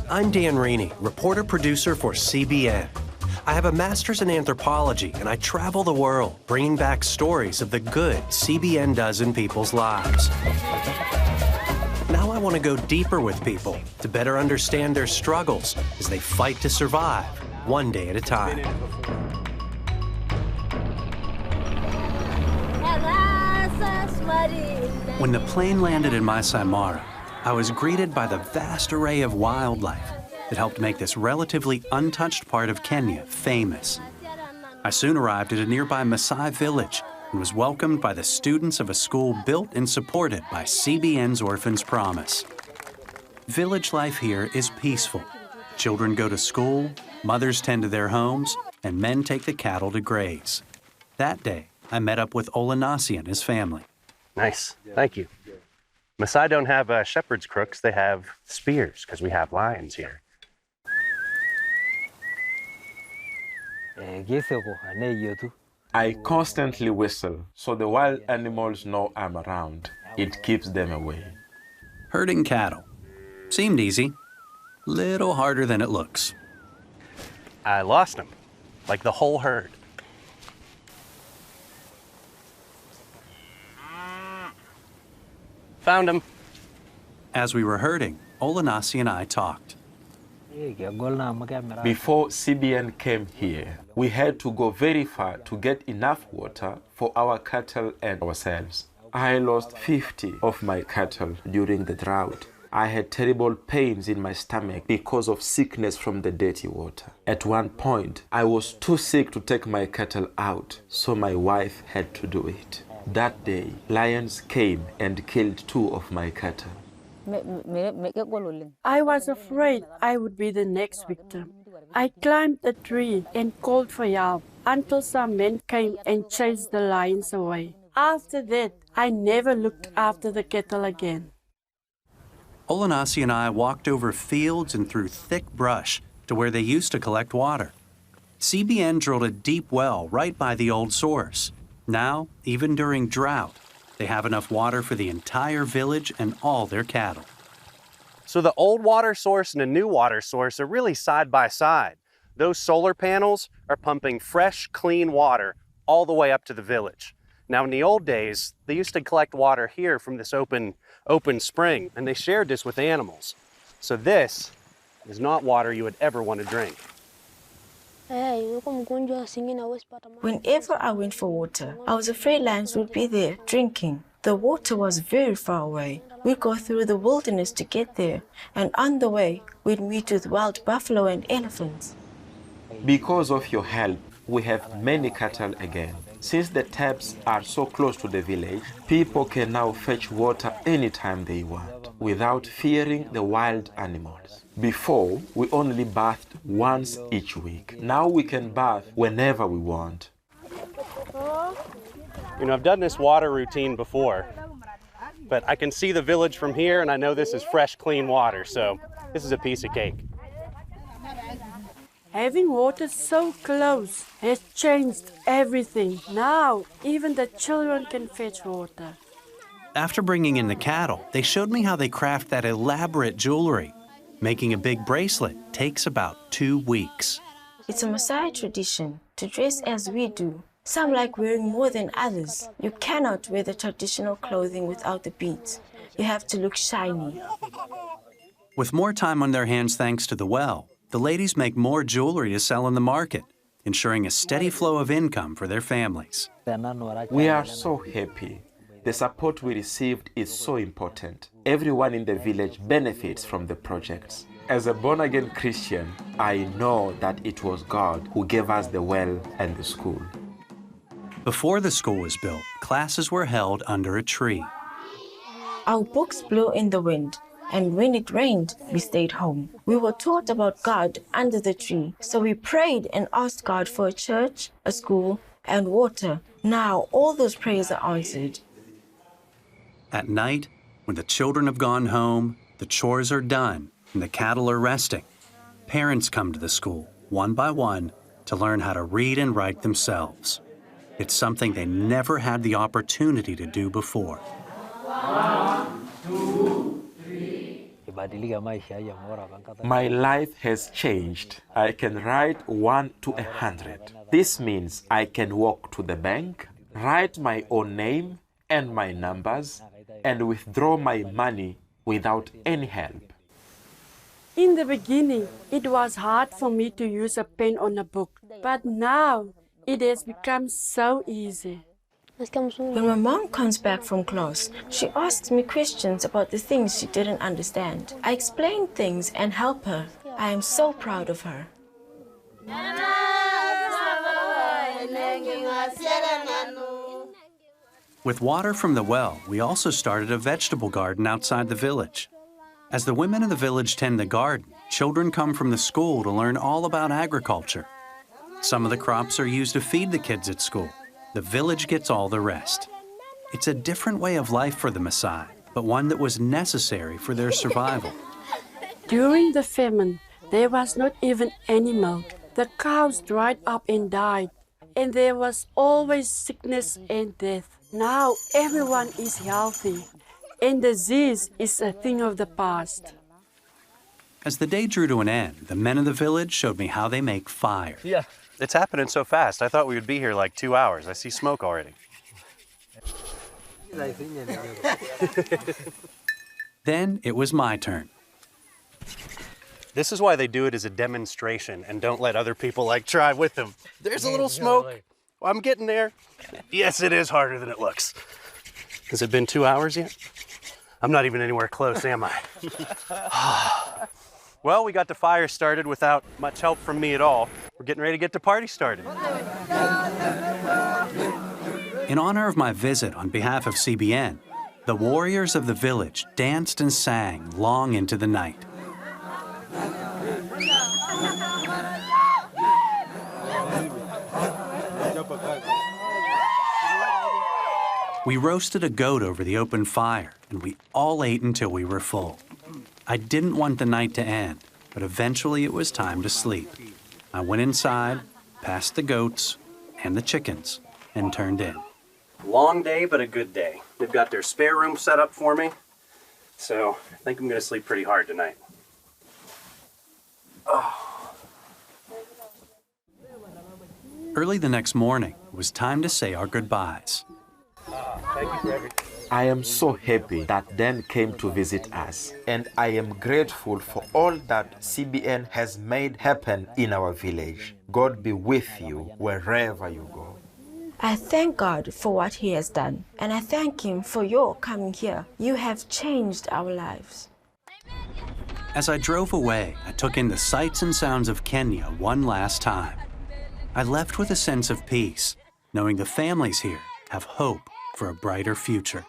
I'm Dan Rainey, reporter-producer for CBN. I have a master's in anthropology, and I travel the world, bringing back stories of the good CBN does in people's lives. Now I want to go deeper with people to better understand their struggles as they fight to survive, one day at a time. When the plane landed in Maasai Mara, I was greeted by the vast array of wildlife that helped make this relatively untouched part of Kenya famous. I soon arrived at a nearby Maasai Village and was welcomed by the students of a school built and supported by CBN's Orphans Promise. Village life here is peaceful. Children go to school, mothers tend to their homes, and men take the cattle to graze. That day, I met up with Olanasi and his family. Nice, thank you. Maasai don't have shepherd's crooks, they have spears, because we have lions here. I constantly whistle, so the wild animals know I'm around. It keeps them away. Herding cattle. Seemed easy. Little harder than it looks. I lost them, like the whole herd. Found him. As we were herding, Olanasi and I talked. Before CBN came here, we had to go very far to get enough water for our cattle and ourselves. I lost 50 of my cattle during the drought. I had terrible pains in my stomach because of sickness from the dirty water. At one point, I was too sick to take my cattle out, so my wife had to do it. That day, lions came and killed 2 of my cattle. I was afraid I would be the next victim. I climbed a tree and called for help until some men came and chased the lions away. After that, I never looked after the cattle again. Olanasi and I walked over fields and through thick brush to where they used to collect water. CBN drilled a deep well right by the old source. Now, even during drought, they have enough water for the entire village and all their cattle. So the old water source and the new water source are really side by side. Those solar panels are pumping fresh, clean water all the way up to the village. Now, in the old days, they used to collect water here from this open spring, and they shared this with animals. So this is not water you would ever want to drink. Whenever I went for water, I was afraid lions would be there drinking. The water was very far away. We'd go through the wilderness to get there, and on the way, we'd meet with wild buffalo and elephants. Because of your help, we have many cattle again. Since the taps are so close to the village, people can now fetch water anytime they want, without fearing the wild animals. Before, we only bathed once each week. Now we can bath whenever we want. You know, I've done this water routine before, but I can see the village from here, and I know this is fresh, clean water, so this is a piece of cake. Having water so close has changed everything. Now, even the children can fetch water. After bringing in the cattle, they showed me how they craft that elaborate jewelry. Making a big bracelet takes about 2 weeks. It's a Maasai tradition to dress as we do. Some like wearing more than others. You cannot wear the traditional clothing without the beads. You have to look shiny. With more time on their hands thanks to the well, the ladies make more jewelry to sell in the market, ensuring a steady flow of income for their families. We are so happy. The support we received is so important. Everyone in the village benefits from the projects. As a born-again Christian, I know that it was God who gave us the well and the school. Before the school was built, classes were held under a tree. Our books blew in the wind, and when it rained, we stayed home. We were taught about God under the tree, so we prayed and asked God for a church, a school, and water. Now all those prayers are answered. At night, when the children have gone home, the chores are done, and the cattle are resting, parents come to the school, one by one, to learn how to read and write themselves. It's something they never had the opportunity to do before. 1, 2, 3. My life has changed. I can write 1 to 100. This means I can walk to the bank, write my own name and my numbers, and withdraw my money without any help. In the beginning, it was hard for me to use a pen on a book, but now it has become so easy. When my mom comes back from class, she asks me questions about the things she didn't understand. I explain things and help her. I am so proud of her. With water from the well, we also started a vegetable garden outside the village. As the women in the village tend the garden, children come from the school to learn all about agriculture. Some of the crops are used to feed the kids at school. The village gets all the rest. It's a different way of life for the Maasai, but one that was necessary for their survival. During the famine, there was not even any milk. The cows dried up and died, and there was always sickness and death. Now everyone is healthy, and disease is a thing of the past. As the day drew to an end, the men of the village showed me how they make fire. Yeah. It's happening so fast. I thought we would be here like 2 hours. I see smoke already. Then it was my turn. This is why they do it as a demonstration and don't let other people like try with them. There's a little smoke. I'm getting there. Yes, it is harder than it looks. Has it been 2 hours yet? I'm not even anywhere close, am I? Well, we got the fire started without much help from me at all. We're getting ready to get the party started. In honor of my visit on behalf of CBN, the warriors of the village danced and sang long into the night. We roasted a goat over the open fire, and we all ate until we were full. I didn't want the night to end, but eventually it was time to sleep. I went inside, past the goats and the chickens, and turned in. Long day, but a good day. They've got their spare room set up for me, so I think I'm gonna sleep pretty hard tonight. Oh. Early the next morning, it was time to say our goodbyes. Thank you for everything. I am so happy that Dan came to visit us, and I am grateful for all that CBN has made happen in our village. God be with you wherever you go. I thank God for what He has done, and I thank Him for your coming here. You have changed our lives. As I drove away, I took in the sights and sounds of Kenya one last time. I left with a sense of peace, knowing the families here have hope for a brighter future.